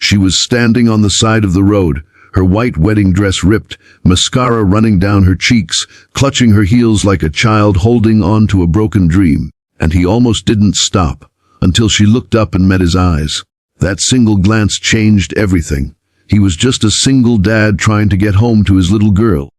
She was standing on the side of the road, her white wedding dress ripped, mascara running down her cheeks, clutching her heels like a child holding on to a broken dream. And he almost didn't stop, until she looked up and met his eyes. That single glance changed everything. He was just a single dad trying to get home to his little girl.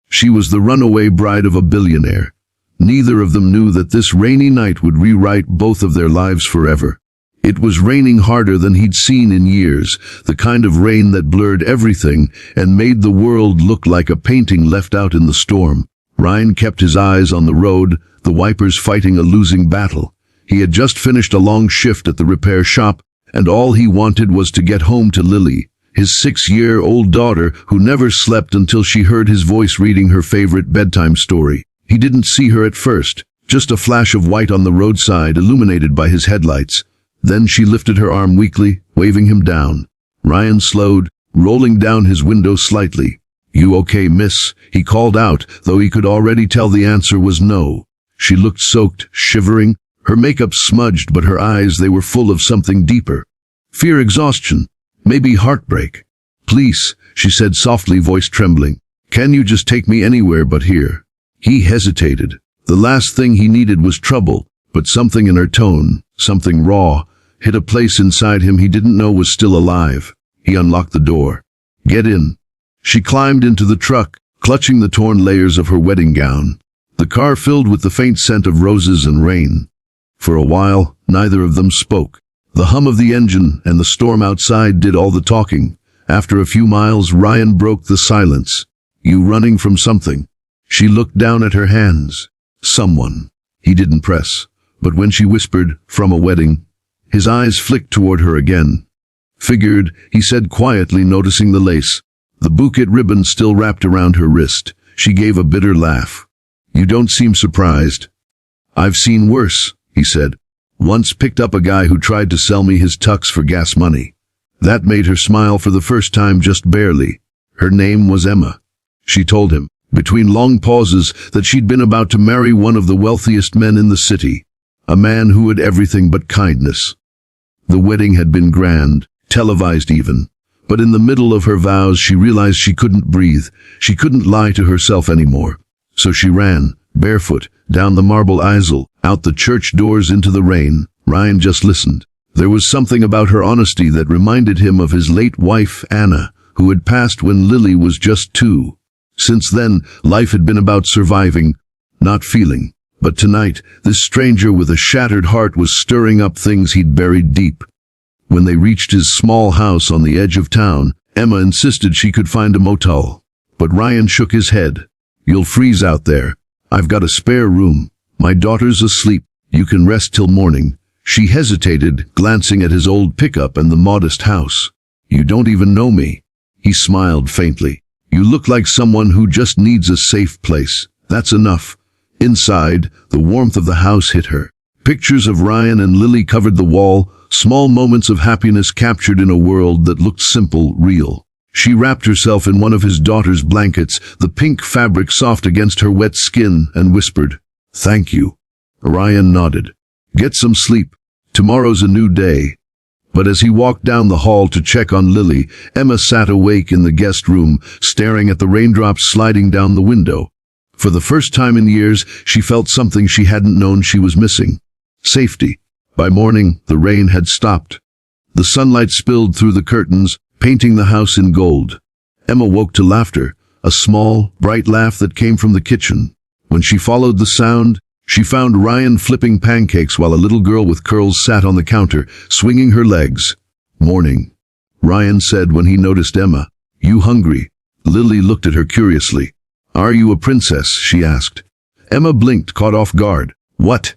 She was the runaway bride of a billionaire. Neither of them knew that this rainy night would rewrite both of their lives forever. It was raining harder than he'd seen in years, the kind of rain that blurred everything and made the world look like a painting left out in the storm. Ryan kept his eyes on the road, the wipers fighting a losing battle. He had just finished a long shift at the repair shop, and all he wanted was to get home to Lily, his 6-year-old daughter who never slept until she heard his voice reading her favorite bedtime story. He didn't see her at first, just a flash of white on the roadside illuminated by his headlights. Then she lifted her arm weakly, waving him down. Ryan slowed, rolling down his window slightly. "You okay, miss?" he called out, though he could already tell the answer was no. She looked soaked, shivering, her makeup smudged, but her eyes, they were full of something deeper. Fear, exhaustion, maybe heartbreak. "Please," she said softly, voice trembling. "Can you just take me anywhere but here?" He hesitated. The last thing he needed was trouble, but something in her tone, something raw, hit a place inside him he didn't know was still alive. He unlocked the door. "Get in." She climbed into the truck, clutching the torn layers of her wedding gown. The car filled with the faint scent of roses and rain. For a while, neither of them spoke. The hum of the engine and the storm outside did all the talking. After a few miles, Ryan broke the silence. "You running from something?" She looked down at her hands. "Someone." He didn't press, but when she whispered, "From a wedding," his eyes flicked toward her again. "Figured," he said quietly, noticing the lace. The bouquet ribbon still wrapped around her wrist. She gave a bitter laugh. "You don't seem surprised." "I've seen worse," he said. "Once picked up a guy who tried to sell me his tux for gas money." That made her smile for the first time, just barely. Her name was Emma. She told him, between long pauses, that she'd been about to marry one of the wealthiest men in the city. A man who had everything but kindness. The wedding had been grand, televised even. But in the middle of her vows she realized she couldn't breathe. She couldn't lie to herself anymore. So she ran, barefoot, down the marble aisle, out the church doors into the rain. Ryan just listened. There was something about her honesty that reminded him of his late wife, Anna, who had passed when Lily was just 2. Since then, life had been about surviving, not feeling. But tonight, this stranger with a shattered heart was stirring up things he'd buried deep. When they reached his small house on the edge of town, Emma insisted she could find a motel. But Ryan shook his head. "You'll freeze out there. I've got a spare room. My daughter's asleep. You can rest till morning." She hesitated, glancing at his old pickup and the modest house. "You don't even know me." He smiled faintly. "You look like someone who just needs a safe place. That's enough." Inside, the warmth of the house hit her. Pictures of Ryan and Lily covered the wall, small moments of happiness captured in a world that looked simple, real. She wrapped herself in one of his daughter's blankets, the pink fabric soft against her wet skin, and whispered, "Thank you." Ryan nodded. "Get some sleep. Tomorrow's a new day." But as he walked down the hall to check on Lily, Emma sat awake in the guest room, staring at the raindrops sliding down the window. For the first time in years, she felt something she hadn't known she was missing. Safety. By morning, the rain had stopped. The sunlight spilled through the curtains, painting the house in gold. Emma woke to laughter, a small, bright laugh that came from the kitchen. When she followed the sound, she found Ryan flipping pancakes while a little girl with curls sat on the counter, swinging her legs. "Morning," Ryan said when he noticed Emma. "You hungry?" Lily looked at her curiously. "Are you a princess?" she asked. Emma blinked, caught off guard. "What?"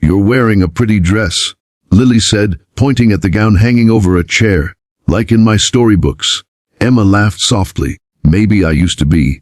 "You're wearing a pretty dress," Lily said, pointing at the gown hanging over a chair. "Like in my storybooks." Emma laughed softly. "Maybe I used to be."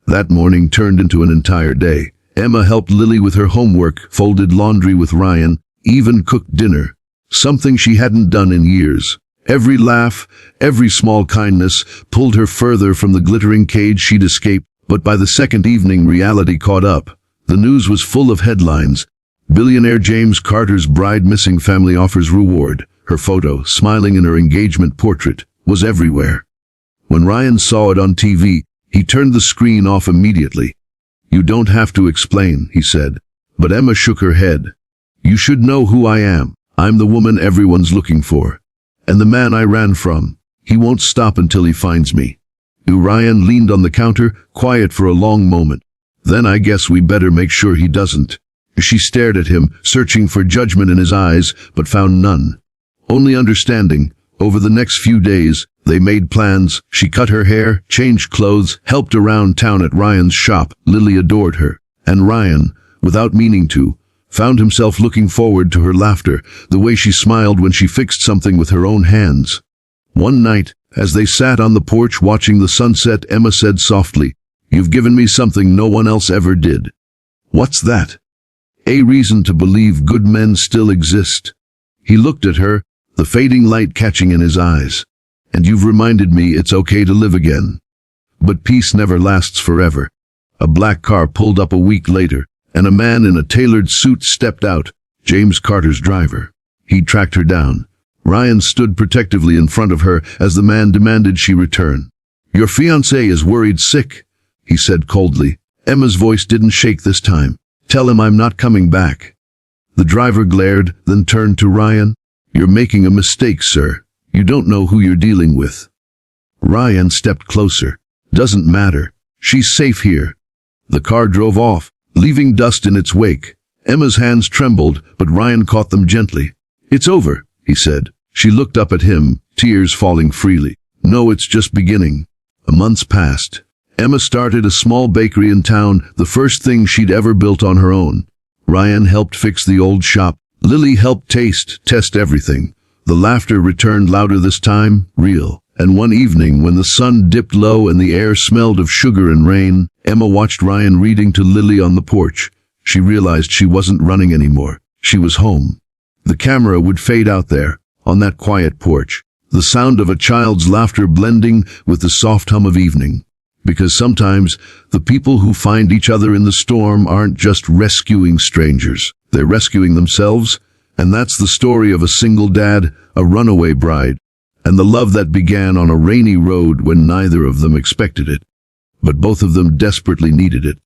That morning turned into an entire day. Emma helped Lily with her homework, folded laundry with Ryan, even cooked dinner. Something she hadn't done in years. Every laugh, every small kindness pulled her further from the glittering cage she'd escaped. But by the second evening, reality caught up. The news was full of headlines. Billionaire James Carter's bride missing, family offers reward. Her photo, smiling in her engagement portrait. was everywhere. When Ryan saw it on TV, he turned the screen off immediately. "You don't have to explain," he said. But Emma shook her head. "You should know who I am. I'm the woman everyone's looking for. And the man I ran from. He won't stop until he finds me." Ryan leaned on the counter, quiet for a long moment. "Then I guess we better make sure he doesn't." She stared at him, searching for judgment in his eyes, but found none. Only understanding. Over the next few days, they made plans. She cut her hair, changed clothes, helped around town at Ryan's shop. Lily adored her. And Ryan, without meaning to, found himself looking forward to her laughter, the way she smiled when she fixed something with her own hands. One night, as they sat on the porch watching the sunset, Emma said softly, "You've given me something no one else ever did." "What's that?" "A reason to believe good men still exist." He looked at her, the fading light catching in his eyes. "And you've reminded me it's okay to live again." But peace never lasts forever. A black car pulled up a week later, and a man in a tailored suit stepped out, James Carter's driver. He tracked her down. Ryan stood protectively in front of her as the man demanded she return. "Your fiancé is worried sick," he said coldly. Emma's voice didn't shake this time. "Tell him I'm not coming back." The driver glared, then turned to Ryan. "You're making a mistake, sir. You don't know who you're dealing with." Ryan stepped closer. "Doesn't matter. She's safe here." The car drove off, leaving dust in its wake. Emma's hands trembled, but Ryan caught them gently. "It's over," he said. She looked up at him, tears falling freely. "No, it's just beginning." Months passed. Emma started a small bakery in town, the first thing she'd ever built on her own. Ryan helped fix the old shop. Lily helped test everything. The laughter returned louder this time, real. And one evening, when the sun dipped low and the air smelled of sugar and rain, Emma watched Ryan reading to Lily on the porch. She realized she wasn't running anymore. She was home. The camera would fade out there, on that quiet porch, the sound of a child's laughter blending with the soft hum of evening. Because sometimes, the people who find each other in the storm aren't just rescuing strangers. They're rescuing themselves, and that's the story of a single dad, a runaway bride, and the love that began on a rainy road when neither of them expected it. But both of them desperately needed it.